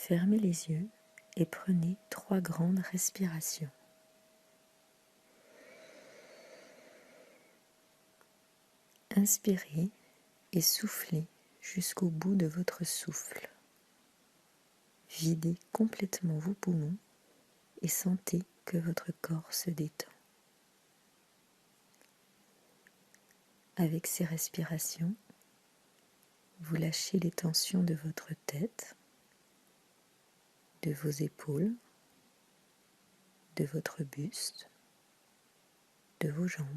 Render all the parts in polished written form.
Fermez les yeux et prenez 3 grandes respirations. Inspirez et soufflez jusqu'au bout de votre souffle. Videz complètement vos poumons et sentez que votre corps se détend. Avec ces respirations, vous lâchez les tensions de votre tête, de vos épaules, de votre buste, de vos jambes.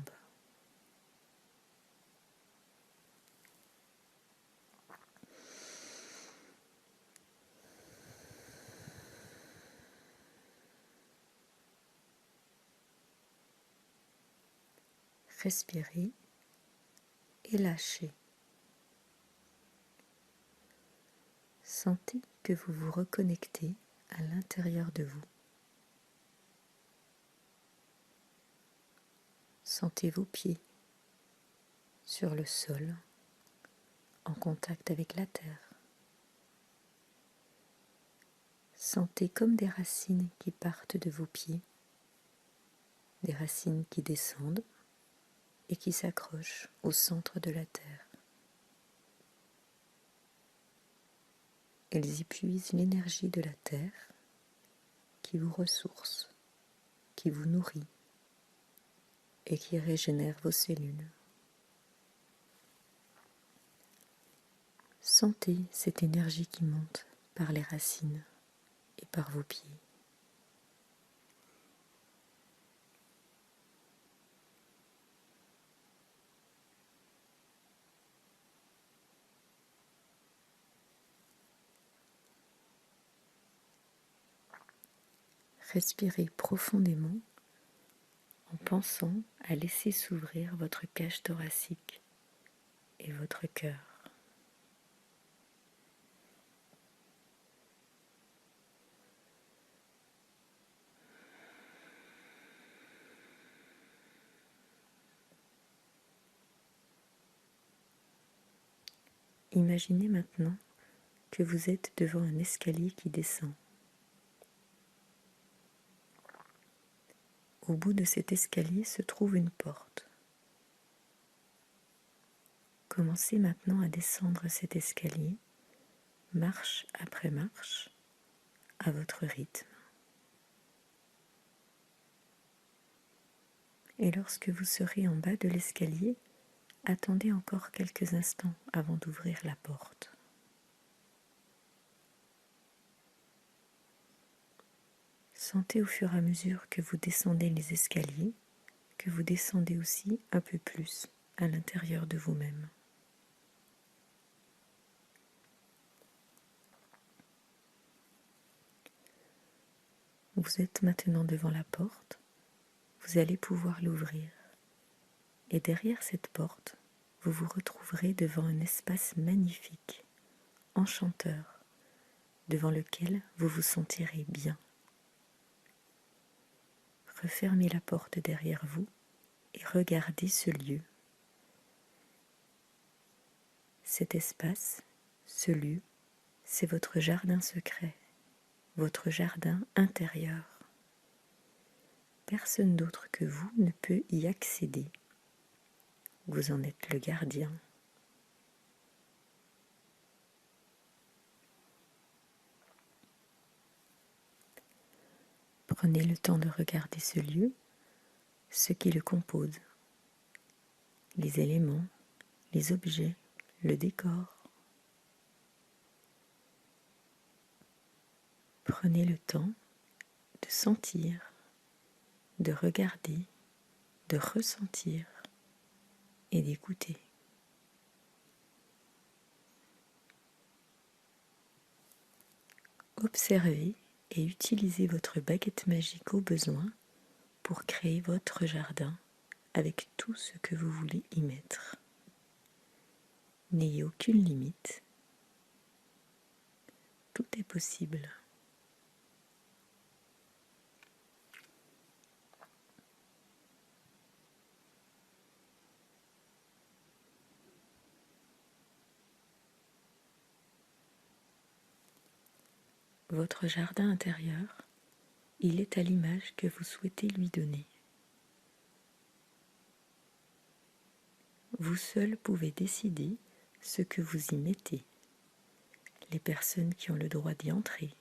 Respirez et lâchez. Sentez que vous vous reconnectez à l'intérieur de vous. Sentez vos pieds sur le sol, en contact avec la terre. Sentez comme des racines qui partent de vos pieds, des racines qui descendent et qui s'accrochent au centre de la terre. Elles y puisent l'énergie de la terre qui vous ressource, qui vous nourrit et qui régénère vos cellules. Sentez cette énergie qui monte par les racines et par vos pieds. Respirez profondément en pensant à laisser s'ouvrir votre cage thoracique et votre cœur. Imaginez maintenant que vous êtes devant un escalier qui descend. Au bout de cet escalier se trouve une porte. Commencez maintenant à descendre cet escalier, marche après marche, à votre rythme. Et lorsque vous serez en bas de l'escalier, attendez encore quelques instants avant d'ouvrir la porte. Sentez au fur et à mesure que vous descendez les escaliers, que vous descendez aussi un peu plus à l'intérieur de vous-même. Vous êtes maintenant devant la porte, vous allez pouvoir l'ouvrir. Et derrière cette porte, vous vous retrouverez devant un espace magnifique, enchanteur, devant lequel vous vous sentirez bien. Refermez la porte derrière vous et regardez ce lieu. Cet espace, ce lieu, c'est votre jardin secret, votre jardin intérieur. Personne d'autre que vous ne peut y accéder. Vous en êtes le gardien. Prenez le temps de regarder ce lieu, ce qui le compose, les éléments, les objets, le décor. Prenez le temps de sentir, de regarder, de ressentir et d'écouter. Observez et utilisez votre baguette magique au besoin pour créer votre jardin avec tout ce que vous voulez y mettre. N'ayez aucune limite. Tout est possible. Votre jardin intérieur, il est à l'image que vous souhaitez lui donner. Vous seul pouvez décider ce que vous y mettez, les personnes qui ont le droit d'y entrer.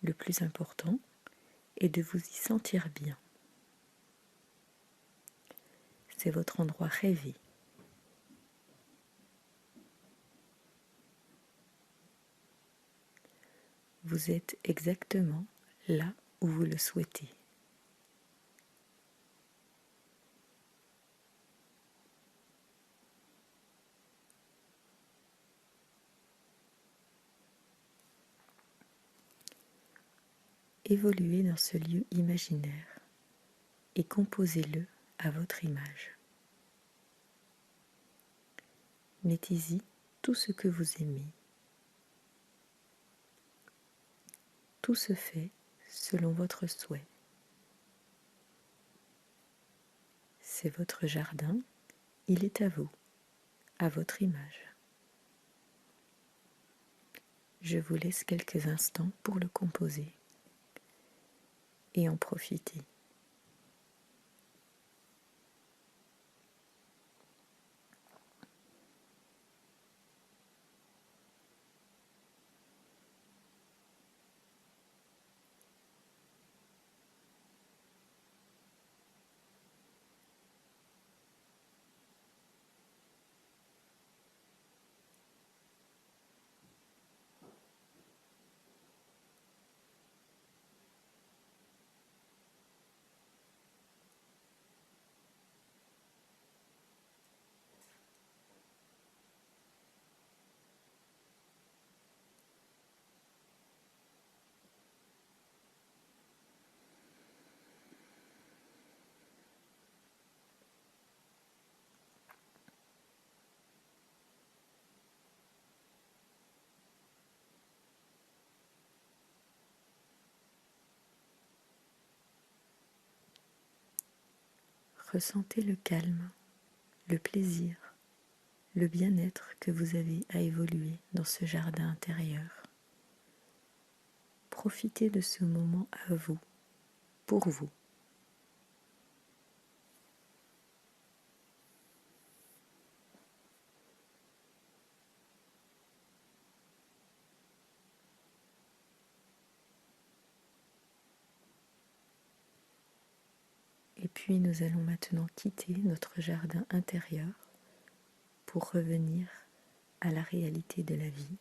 Le plus important est de vous y sentir bien. C'est votre endroit rêvé. Vous êtes exactement là où vous le souhaitez. Évoluez dans ce lieu imaginaire et composez-le à votre image. Mettez-y tout ce que vous aimez. Tout se fait selon votre souhait. C'est votre jardin, il est à vous, à votre image. Je vous laisse quelques instants pour le composer et en profiter. Ressentez le calme, le plaisir, le bien-être que vous avez à évoluer dans ce jardin intérieur. Profitez de ce moment à vous, pour vous. Et puis nous allons maintenant quitter notre jardin intérieur pour revenir à la réalité de la vie.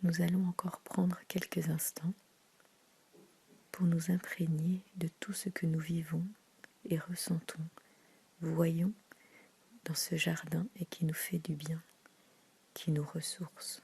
Nous allons encore prendre quelques instants pour nous imprégner de tout ce que nous vivons et ressentons, voyons dans ce jardin et qui nous fait du bien, qui nous ressource.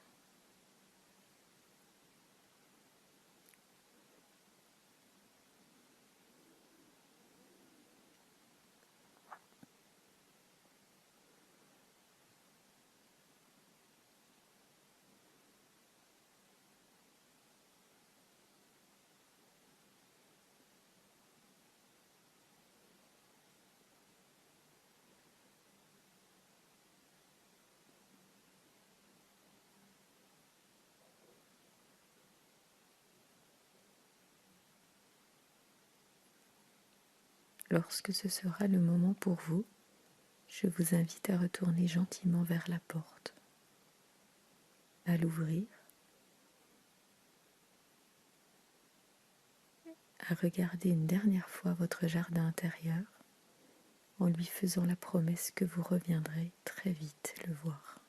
Lorsque ce sera le moment pour vous, je vous invite à retourner gentiment vers la porte, à l'ouvrir, à regarder une dernière fois votre jardin intérieur en lui faisant la promesse que vous reviendrez très vite le voir.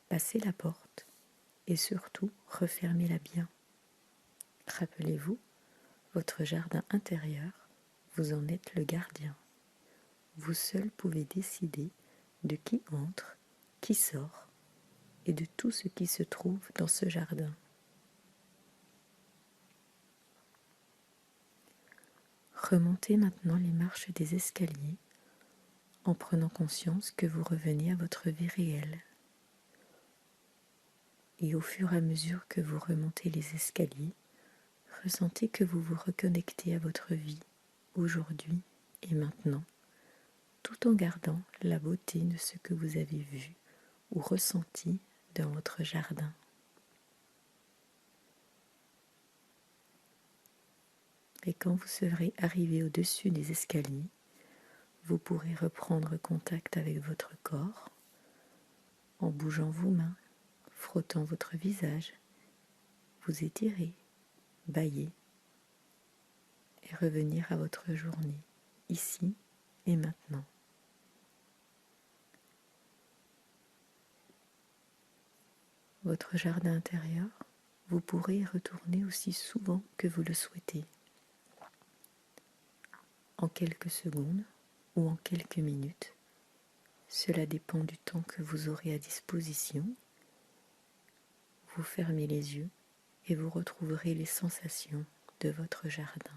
Passez la porte et surtout refermez-la bien. Rappelez-vous, votre jardin intérieur, vous en êtes le gardien. Vous seul pouvez décider de qui entre, qui sort et de tout ce qui se trouve dans ce jardin. Remontez maintenant les marches des escaliers en prenant conscience que vous revenez à votre vie réelle. Et au fur et à mesure que vous remontez les escaliers, ressentez que vous vous reconnectez à votre vie, aujourd'hui et maintenant, tout en gardant la beauté de ce que vous avez vu ou ressenti dans votre jardin. Et quand vous serez arrivé au-dessus des escaliers, vous pourrez reprendre contact avec votre corps en bougeant vos mains, frottant votre visage, vous étirer, bâiller et revenir à votre journée, ici et maintenant. Votre jardin intérieur, vous pourrez y retourner aussi souvent que vous le souhaitez, en quelques secondes ou en quelques minutes. Cela dépend du temps que vous aurez à disposition. Vous fermez les yeux et vous retrouverez les sensations de votre jardin.